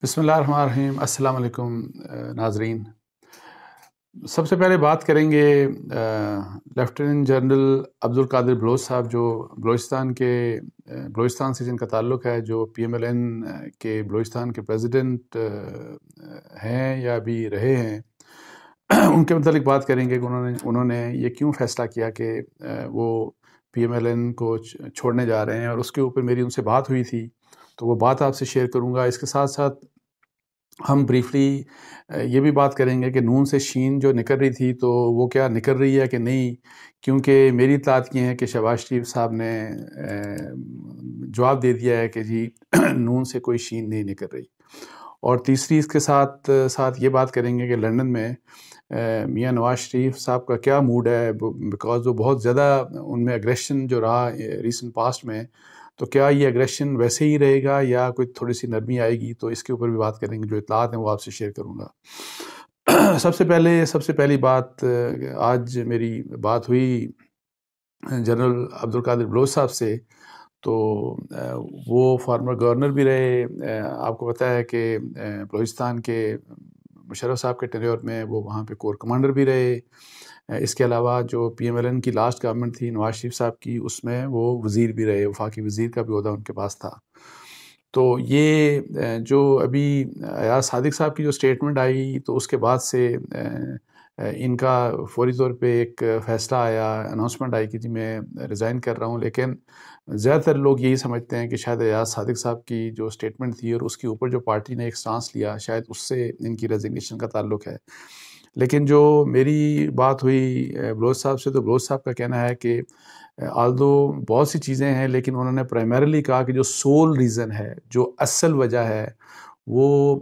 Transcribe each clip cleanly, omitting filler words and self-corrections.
بسم اللہ الرحمن الرحیم۔ السلام علیکم ناظرین۔ سب سے پہلے بات کریں گے لیفٹیننٹ جنرل عبدالقادر بلوچ صاحب، جو بلوچستان سے جن کا تعلق ہے، جو PMLN کے بلوچستان کے پریزیڈنٹ ہیں یا ابھی رہے ہیں۔ ان کے متعلق بات کریں گے کہ انہوں نے یہ کیوں فیصلہ کیا کہ وہ PMLN کو چھوڑنے جا رہے ہیں، اور اس کے اوپر میری ان سے بات ہوئی تھی، تو وہ بات آپ سے شیئر کروں گا۔ اس کے ساتھ ساتھ ہم بریفلی یہ بھی بات کریں گے کہ نون سے شین جو نکل رہی تھی تو وہ کیا نکل رہی ہے کہ نہیں، کیونکہ میری اطلاعات یہ ہیں کہ شہباز شریف صاحب نے جواب دے دیا ہے کہ جی نون سے کوئی شین نہیں نکل رہی۔ اور تیسری اس کے ساتھ یہ بات کریں گے کہ لندن میں میاں نواز شریف صاحب کا کیا موڈ ہے، بیکاز وہ بہت زیادہ ان میں اگریشن جو رہا ریسنٹ پاسٹ میں، تو کیا یہ اگریشن ویسے ہی رہے گا یا کوئی تھوڑی سی نرمی آئے گی، تو اس کے اوپر بھی بات کریں گے۔ جو اطلاعات ہیں وہ آپ سے شیئر کروں گا۔ سب سے پہلی بات، آج میری بات ہوئی جنرل عبدالقادر بلوچ صاحب سے، تو وہ فارمر گورنر بھی رہے۔ آپ کو پتہ ہے کہ بلوچستان کے مشرف صاحب کے ٹینیور میں وہ وہاں پہ کور کمانڈر بھی رہے۔ اس کے علاوہ جو PMLN کی لاسٹ گورنمنٹ تھی نواز شریف صاحب کی، اس میں وہ وزیر بھی رہے، وفاقی وزیر کا بھی عہدہ ان کے پاس تھا۔ تو یہ جو ابھی ایاز صادق صاحب کی جو سٹیٹمنٹ آئی، تو اس کے بعد سے ان کا فوری طور پہ ایک فیصلہ آیا، اناؤنسمنٹ آئی کہ جی میں ریزائن کر رہا ہوں۔ لیکن زیادہ تر لوگ یہی سمجھتے ہیں کہ شاید ایاز صادق صاحب کی جو سٹیٹمنٹ تھی اور اس کے اوپر جو پارٹی نے ایک سٹانس لیا، شاید اس سے ان کی ریزگنیشن کا تعلق ہے۔ لیکن جو میری بات ہوئی بلوچ صاحب سے، تو بلوچ صاحب کا کہنا ہے کہ آلدو بہت سی چیزیں ہیں، لیکن انہوں نے پرائمریلی کہا کہ جو سول ریزن ہے، جو اصل وجہ ہے، وہ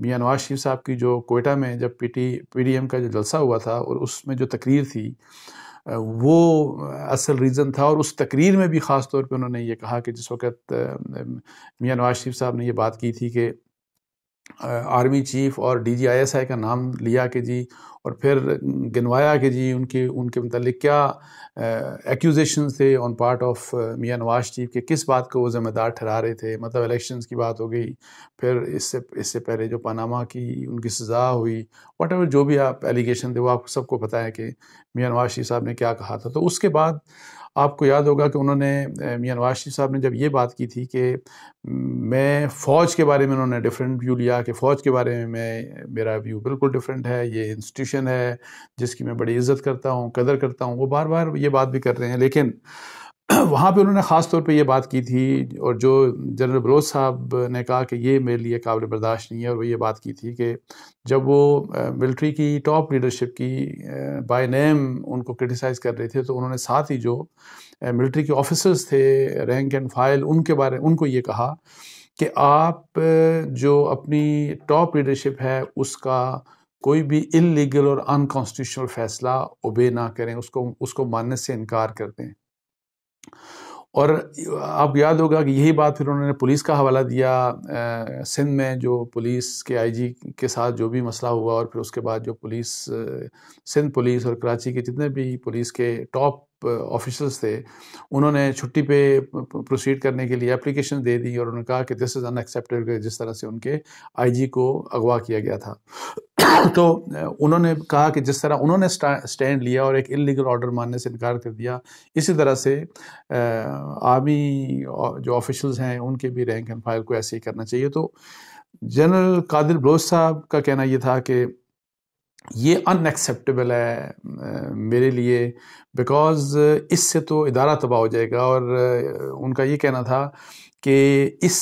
میاں نواز شریف صاحب کی جو کوئٹہ میں جب PDM کا جو جلسہ ہوا تھا اور اس میں جو تقریر تھی، وہ اصل ریزن تھا۔ اور اس تقریر میں بھی خاص طور پہ انہوں نے یہ کہا کہ جس وقت میاں نواز شریف صاحب نے یہ بات کی تھی کہ آرمی چیف اور DGISI کا نام لیا کہ جی، اور پھر گنوایا کہ جی ان کے متعلق کیا ایکیوزیشنز تھے on part of Mian Nawaz Sharif کے، کس بات کو وہ ذمہ دار ٹھہرا رہے تھے۔ مطلب الیکشنز کی بات ہو گئی، پھر اس سے پہلے جو پاناما کی ان کی سزا ہوئی، واٹ ایور جو بھی آپ ایلیگیشن تھے، وہ آپ سب کو پتہ ہے کہ میاں نواز شریف صاحب نے کیا کہا تھا۔ تو اس کے بعد آپ کو یاد ہوگا کہ انہوں نے میاں نواز شریف صاحب نے جب یہ بات کی تھی کہ میں فوج کے بارے میں، انہوں نے ڈیفرنٹ ویو لیا کہ فوج کے بارے میں میرا ویو بالکل ڈیفرنٹ ہے، یہ انسٹیٹیوشن ہے جس کی میں بڑی عزت کرتا ہوں، قدر کرتا ہوں۔ وہ بار بار یہ بات بھی کر رہے ہیں، لیکن وہاں پہ انہوں نے خاص طور پہ یہ بات کی تھی، اور جو جنرل بلوچ صاحب نے کہا کہ یہ میرے لیے قابل برداشت نہیں ہے، اور وہ یہ بات کی تھی کہ جب وہ ملٹری کی ٹاپ لیڈرشپ کی بائی نیم ان کو کرٹیسائز کر رہے تھے، تو انہوں نے ساتھ ہی جو ملٹری کے آفیسرز تھے، رینک اینڈ فائل، ان کو یہ کہا کہ آپ جو اپنی ٹاپ لیڈرشپ ہے اس کا کوئی بھی انلیگل اور انکانسٹیٹیوشنل فیصلہ اوبے نہ کریں، اس کو ماننے سے انکار کر دیں۔ اور آپ یاد ہوگا کہ یہی بات پھر انہوں نے پولیس کا حوالہ دیا، سندھ میں جو پولیس کے IG کے ساتھ جو بھی مسئلہ ہوا، اور پھر اس کے بعد جو سندھ پولیس اور کراچی کے جتنے بھی پولیس کے ٹاپ آفیسرز تھے، انہوں نے چھٹی پہ پروسیڈ کرنے کے لیے اپلیکیشن دے دی، اور انہوں نے کہا کہ دس از ان ایکسیپٹیبل، جس طرح سے ان کے IG کو اغوا کیا گیا تھا۔ تو انہوں نے کہا کہ جس طرح انہوں نے سٹینڈ لیا اور ایک انلیگل آرڈر ماننے سے انکار کر دیا، اسی طرح سے آرمی جو آفیشلز ہیں ان کے بھی رینک اینڈ فائل کو ایسے ہی کرنا چاہیے۔ تو جنرل قادر بلوچ صاحب کا کہنا یہ تھا کہ یہ ان ایکسیپٹیبل ہے میرے لیے، بیکاز اس سے تو ادارہ تباہ ہو جائے گا، اور ان کا یہ کہنا تھا کہ اس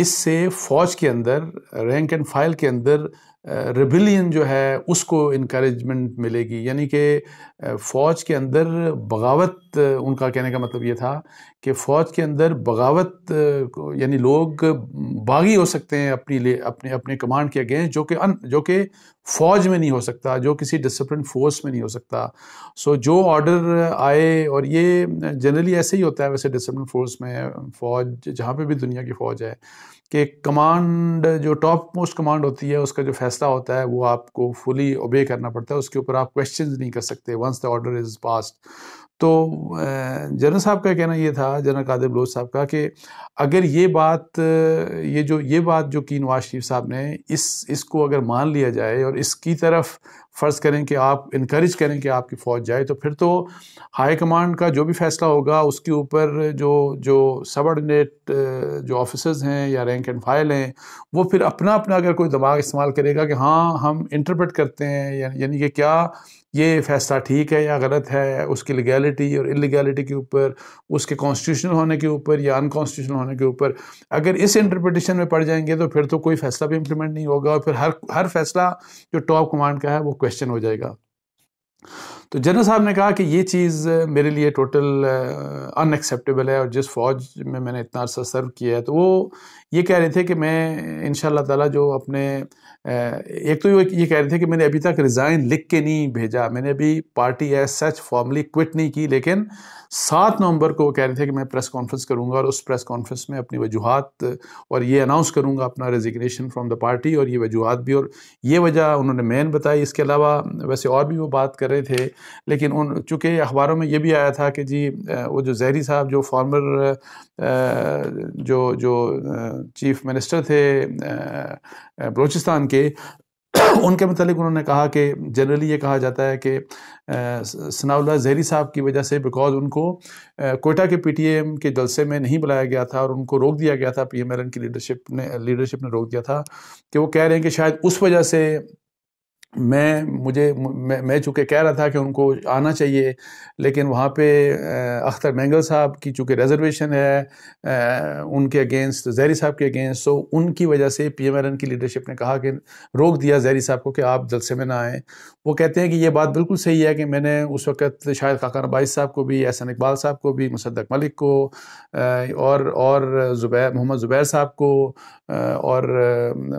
سے فوج کے اندر، رینک اینڈ فائل کے اندر ریبیلین جو ہے اس کو انکریجمنٹ ملے گی، یعنی کہ فوج کے اندر بغاوت، ان کا کہنے کا مطلب یہ تھا کہ فوج کے اندر بغاوت، یعنی لوگ باغی ہو سکتے ہیں اپنے کمانڈ کے اگینسٹ، جو کہ فوج میں نہیں ہو سکتا، جو کسی ڈسپلن فورس میں نہیں ہو سکتا. سو جو آرڈر آئے، اور یہ جنرلی ایسے ہی ہوتا ہے ویسے ڈسپلن فورس میں، فوج جہاں پہ بھی دنیا کی فوج ہے، کہ کمانڈ جو ٹاپ موسٹ کمانڈ ہوتی ہے، اس کا جو فیصلہ ہوتا ہے وہ آپ کو فلی اوبے کرنا پڑتا ہے، اس کے اوپر آپ کویشچنز نہیں کر سکتے once the order is passed. تو جنرل صاحب کا کہنا یہ تھا، جنرل قادر بلوچ صاحب کا، کہ اگر یہ بات جو کی نواز شریف صاحب نے اس کو اگر مان لیا جائے اور اس کی طرف فرض کریں کہ آپ انکریج کریں کہ آپ کی فوج جائے، تو پھر تو ہائی کمانڈ کا جو بھی فیصلہ ہوگا اس کے اوپر جو سب آرڈینیٹ جو آفیسرز ہیں یا رینک اینڈ فائل ہیں، وہ پھر اپنا اگر کوئی دماغ استعمال کرے گا کہ ہاں ہم انٹرپریٹ کرتے ہیں، یعنی کہ کیا یہ فیصلہ ٹھیک ہے یا غلط ہے، اس کی لیگیلٹی اور انلیگیلٹی کے اوپر، اس کے کانسٹیٹیوشنل ہونے کے اوپر یا ان کانسٹیٹیوشنل ہونے کے اوپر اگر اس انٹرپریٹیشن میں پڑ جائیں گے، تو پھر تو کوئی فیصلہ بھی امپلیمنٹ نہیں ہوگا، اور پھر ہر فیصلہ جو ٹاپ کمانڈ کا ہے وہ کویشچن ہو جائے گا. تو جنرل صاحب نے کہا کہ یہ چیز میرے لیے ٹوٹل ان ایکسیپٹیبل ہے، اور جس فوج میں میں نے اتنا عرصہ سرو کیا ہے، تو وہ یہ کہہ رہے تھے کہ میں انشاءاللہ تعالیٰ جو اپنے ایک تو یہ کہہ رہے تھے کہ میں نے ابھی تک ریزائن لکھ کے نہیں بھیجا، میں نے ابھی party as such formally quit نہیں کی، لیکن 7 نومبر کو وہ کہہ رہے تھے کہ میں پریس کانفرنس کروں گا، اور اس پریس کانفرنس میں اپنی وجوہات اور یہ اناؤنس کروں گا اپنا ریزگنیشن فرام دا پارٹی، اور یہ وجوہات بھی، اور یہ وجہ انہوں نے مین بتائی. اس کے علاوہ ویسے اور بھی وہ بات کر رہے تھے، لیکن چونکہ اخباروں میں یہ بھی آیا تھا کہ جی وہ جو زہری صاحب جو فارمر جو چیف منسٹر تھے بلوچستان کے، ان کے متعلق انہوں نے کہا کہ جنرلی یہ کہا جاتا ہے کہ ثناء اللہ زہری صاحب کی وجہ سے، بیکاز ان کو کوئٹہ کے پی ٹی ایم کے جلسے میں نہیں بلایا گیا تھا، اور ان کو روک دیا گیا تھا، پی ایم ایل این کی لیڈرشپ نے روک دیا تھا، کہ وہ کہہ رہے ہیں کہ شاید اس وجہ سے میں چونکہ کہہ رہا تھا کہ ان کو آنا چاہیے، لیکن وہاں پہ اختر مینگل صاحب کی چونکہ ریزرویشن ہے ان کے اگینسٹ، زہری صاحب کے اگینسٹ، سو ان کی وجہ سے پی ایم ایل این کی لیڈرشپ نے کہا کہ روک دیا زہری صاحب کو کہ آپ جلسے میں نہ آئیں. وہ کہتے ہیں کہ یہ بات بالکل صحیح ہے کہ میں نے اس وقت شاید خاقان عباس صاحب کو بھی، احسن اقبال صاحب کو بھی، مصدق ملک کو، اور محمد زبیر صاحب کو، اور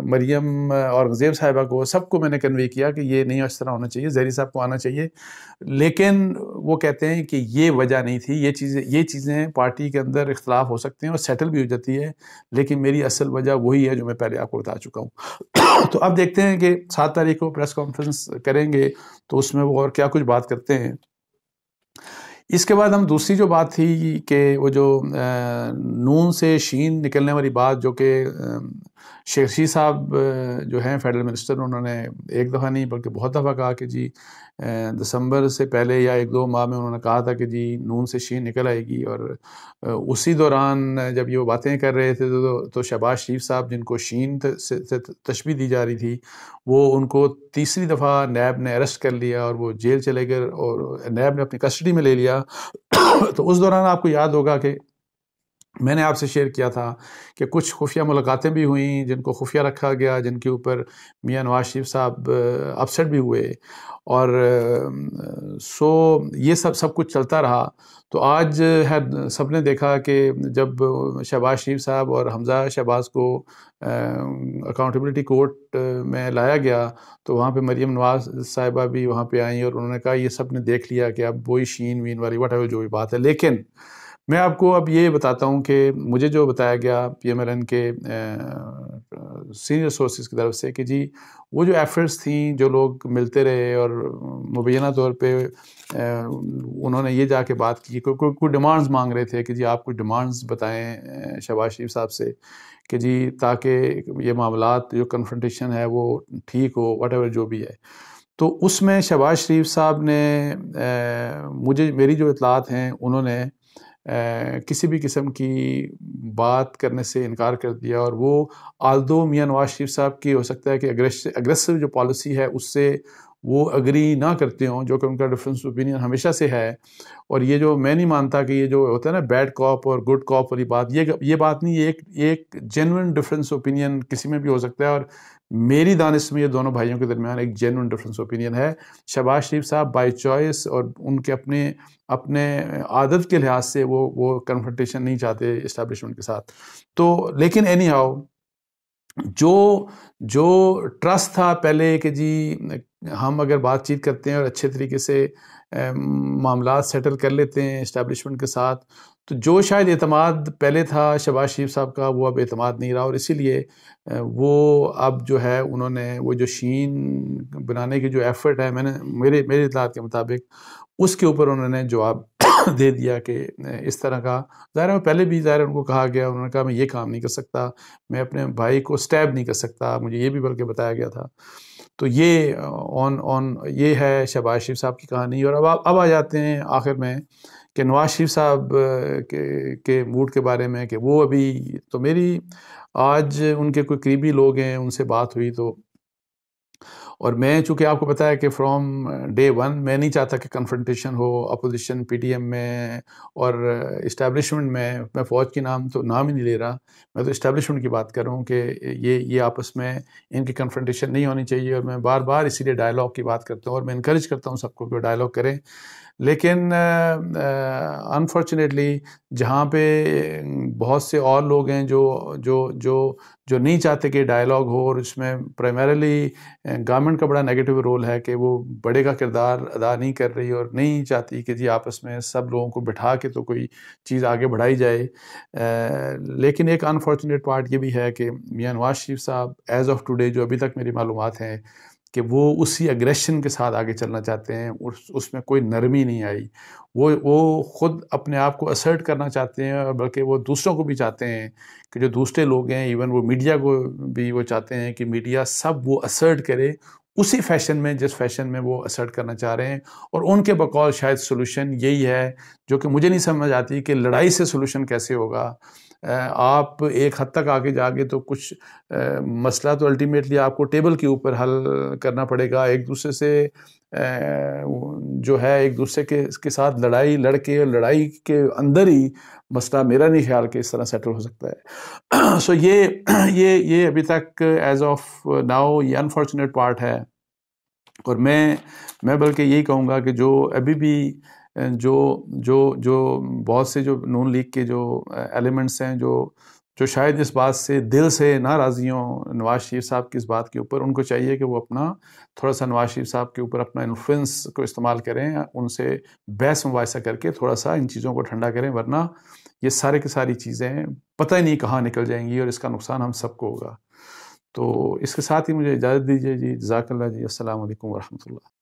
مریم اور غزیب صاحبہ کو، سب کو میں نے کنوے کیا کہ یہ نہیں اس طرح ہونا چاہیے، زہری صاحب کو آنا چاہیے. لیکن وہ کہتے ہیں کہ یہ وجہ نہیں تھی، یہ چیزیں پارٹی کے اندر اختلاف ہو سکتے ہیں اور سیٹل بھی ہو جاتی ہے، لیکن میری اصل وجہ وہی ہے جو میں پہلے آپ کو بتا چکا ہوں. تو اب دیکھتے ہیں کہ 7 تاریخ کو پریس کانفرنس کریں گے تو اس میں وہ اور کیا کچھ بات کرتے ہیں. اس کے بعد ہم دوسری جو بات تھی کہ وہ جو نون سے شین نکلنے والی بات، جو کہ شیخ رشید صاحب جو ہیں فیڈرل منسٹر، انہوں نے ایک دفعہ نہیں بلکہ بہت دفعہ کہا کہ جی دسمبر سے پہلے یا 1-2 ماہ میں انہوں نے کہا تھا کہ جی نون سے شین نکل آئے گی، اور اسی دوران جب یہ باتیں کر رہے تھے تو شہباز شریف صاحب، جن کو شین سے تشبیہ دی جا رہی تھی، وہ ان کو تیسری دفعہ نیب نے اریسٹ کر لیا اور وہ جیل چلے گئے، اور نیب نے اپنی کسٹڈی میں لے لیا. تو اس دوران آپ کو یاد ہوگا کہ میں نے آپ سے شیئر کیا تھا کہ کچھ خفیہ ملاقاتیں بھی ہوئیں جن کو خفیہ رکھا گیا، جن کے اوپر میاں نواز شریف صاحب اپسیٹ بھی ہوئے، اور سو یہ سب کچھ چلتا رہا. تو آج سب نے دیکھا کہ جب شہباز شریف صاحب اور حمزہ شہباز کو اکاؤنٹیبلٹی کورٹ میں لایا گیا، تو وہاں پہ مریم نواز صاحبہ بھی وہاں پہ آئیں، اور انہوں نے کہا یہ سب نے دیکھ لیا کہ اب وہی شین وین والی واٹ ایور جو بھی بات ہے. لیکن میں آپ کو اب یہ بتاتا ہوں کہ مجھے جو بتایا گیا پی ایم ایل این کے سینئر سورسز کی طرف سے کہ جی وہ جو ایفرٹس تھیں، جو لوگ ملتے رہے اور مبینہ طور پہ انہوں نے یہ جا کے بات کی، کوئی ڈیمانڈز مانگ رہے تھے کہ جی آپ کوئی ڈیمانڈز بتائیں شہباز شریف صاحب سے کہ جی تاکہ یہ معاملات جو کنفرنٹیشن ہے وہ ٹھیک ہو، واٹ ایور جو بھی ہے. تو اس میں شہباز شریف صاحب نے میری جو اطلاعات ہیں، انہوں نے کسی بھی قسم کی بات کرنے سے انکار کر دیا، اور وہ آلدو میاں نواز شریف صاحب کی ہو سکتا ہے کہ اگریسو جو پالیسی ہے اس سے وہ اگری نہ کرتے ہوں، جو کہ ان کا ڈفرینس اوپینین ہمیشہ سے ہے. اور یہ جو میں نہیں مانتا کہ یہ جو ہوتا ہے نا بیڈ کاپ اور گڈ کاپ والی بات، یہ بات نہیں، ایک جینوئن ڈفرینس اوپینین کسی میں بھی ہو سکتا ہے، اور میری دانش میں یہ دونوں بھائیوں کے درمیان ایک جینوئن ڈفرینس اوپینین ہے. شہباز شریف صاحب بائی چوائس اور ان کے اپنے عادت کے لحاظ سے وہ کنفرنٹیشن نہیں چاہتے اسٹیبلشمنٹ کے ساتھ. تو لیکن اینی ہاؤ جو جو ٹرسٹ تھا پہلے کہ جی ہم اگر بات چیت کرتے ہیں اور اچھے طریقے سے معاملات سیٹل کر لیتے ہیں اسٹیبلشمنٹ کے ساتھ، تو جو شاید اعتماد پہلے تھا شہباز شریف صاحب کا وہ اب اعتماد نہیں رہا، اور اسی لیے وہ اب جو ہے انہوں نے وہ جو شین بنانے کی جو ایفرٹ ہے، میرے اطلاعات کے مطابق اس کے اوپر انہوں نے جواب دے دیا کہ اس طرح کا ظاہر ہے پہلے بھی ظاہر ان کو کہا گیا، انہوں نے کہا میں یہ کام نہیں کر سکتا، میں اپنے بھائی کو سٹیب نہیں کر سکتا، مجھے یہ بھی بلکہ بتایا گیا تھا۔ تو یہ یہ ہے شہباز شریف صاحب کی کہانی۔ اور اب آ جاتے ہیں آخر میں کہ نواز شریف صاحب کے موڈ کے بارے میں، کہ وہ ابھی تو میری آج ان کے کوئی قریبی لوگ ہیں ان سے بات ہوئی، تو اور میں چونکہ آپ کو پتا ہے کہ فرام ڈے ون میں نہیں چاہتا کہ کنفرنٹیشن ہو اپوزیشن پی ٹی ایم میں اور اسٹیبلشمنٹ میں فوج کی نام ہی نہیں لے رہا، میں تو اسٹیبلشمنٹ کی بات کر رہا ہوں کہ یہ آپس میں ان کی کنفرنٹیشن نہیں ہونی چاہیے، اور میں بار بار اسی لیے ڈائلاگ کی بات کرتا ہوں، اور میں انکریج کرتا ہوں سب کو کہ ڈائلاگ کریں۔ لیکن انفارچونیٹلی جہاں پہ بہت سے اور لوگ ہیں جو نہیں چاہتے کہ ڈائلاگ ہو، اور اس میں پرائمریلی گورنمنٹ کا بڑا نیگیٹو رول ہے کہ وہ بڑے کا کردار ادا نہیں کر رہی اور نہیں چاہتی کہ جی آپس میں سب لوگوں کو بٹھا کے تو کوئی چیز آگے بڑھائی جائے۔ لیکن ایک انفارچونیٹ پارٹ یہ بھی ہے کہ میاں نواز شریف صاحب ایز آف ٹوڈے جو ابھی تک میری معلومات ہیں کہ وہ اسی اگریشن کے ساتھ آگے چلنا چاہتے ہیں، اس میں کوئی نرمی نہیں آئی، وہ خود اپنے آپ کو اسرٹ کرنا چاہتے ہیں، اور بلکہ وہ دوسروں کو بھی چاہتے ہیں کہ جو دوسرے لوگ ہیں، ایون وہ میڈیا کو بھی وہ چاہتے ہیں کہ میڈیا سب وہ اسرٹ کرے اسی فیشن میں جس فیشن میں وہ اسرٹ کرنا چاہ رہے ہیں، اور ان کے بقول شاید سولوشن یہی ہے جو کہ مجھے نہیں سمجھ آتی کہ لڑائی سے سولوشن کیسے ہوگا۔ آپ ایک حد تک آگے جا کے تو کچھ مسئلہ تو الٹیمیٹلی آپ کو ٹیبل کے اوپر حل کرنا پڑے گا، ایک دوسرے سے جو ہے ایک دوسرے کے ساتھ لڑائی لڑ کے، لڑائی کے اندر ہی مسئلہ میرا نہیں خیال کہ اس طرح سیٹل ہو سکتا ہے۔ سو یہ ابھی تک ایز آف ناؤ یہ انفارچونیٹ پارٹ ہے، اور میں بلکہ یہی کہوں گا کہ جو ابھی بھی جو بہت سے جو نون لیگ کے جو ایلیمنٹس ہیں جو شاید اس بات سے دل سے ناراضی ہوں نواز شریف صاحب کی اس بات کے اوپر، ان کو چاہیے کہ وہ اپنا تھوڑا سا نواز شریف صاحب کے اوپر اپنا انفلوئنس کو استعمال کریں، ان سے بحث مباحثہ کر کے تھوڑا سا ان چیزوں کو ٹھنڈا کریں، ورنہ یہ سارے کی ساری چیزیں پتہ ہی نہیں کہاں نکل جائیں گی، اور اس کا نقصان ہم سب کو ہوگا۔ تو اس کے ساتھ ہی مجھے اجازت دیجیے جی، جزاک اللہ جی، السلام علیکم ورحمۃ اللہ۔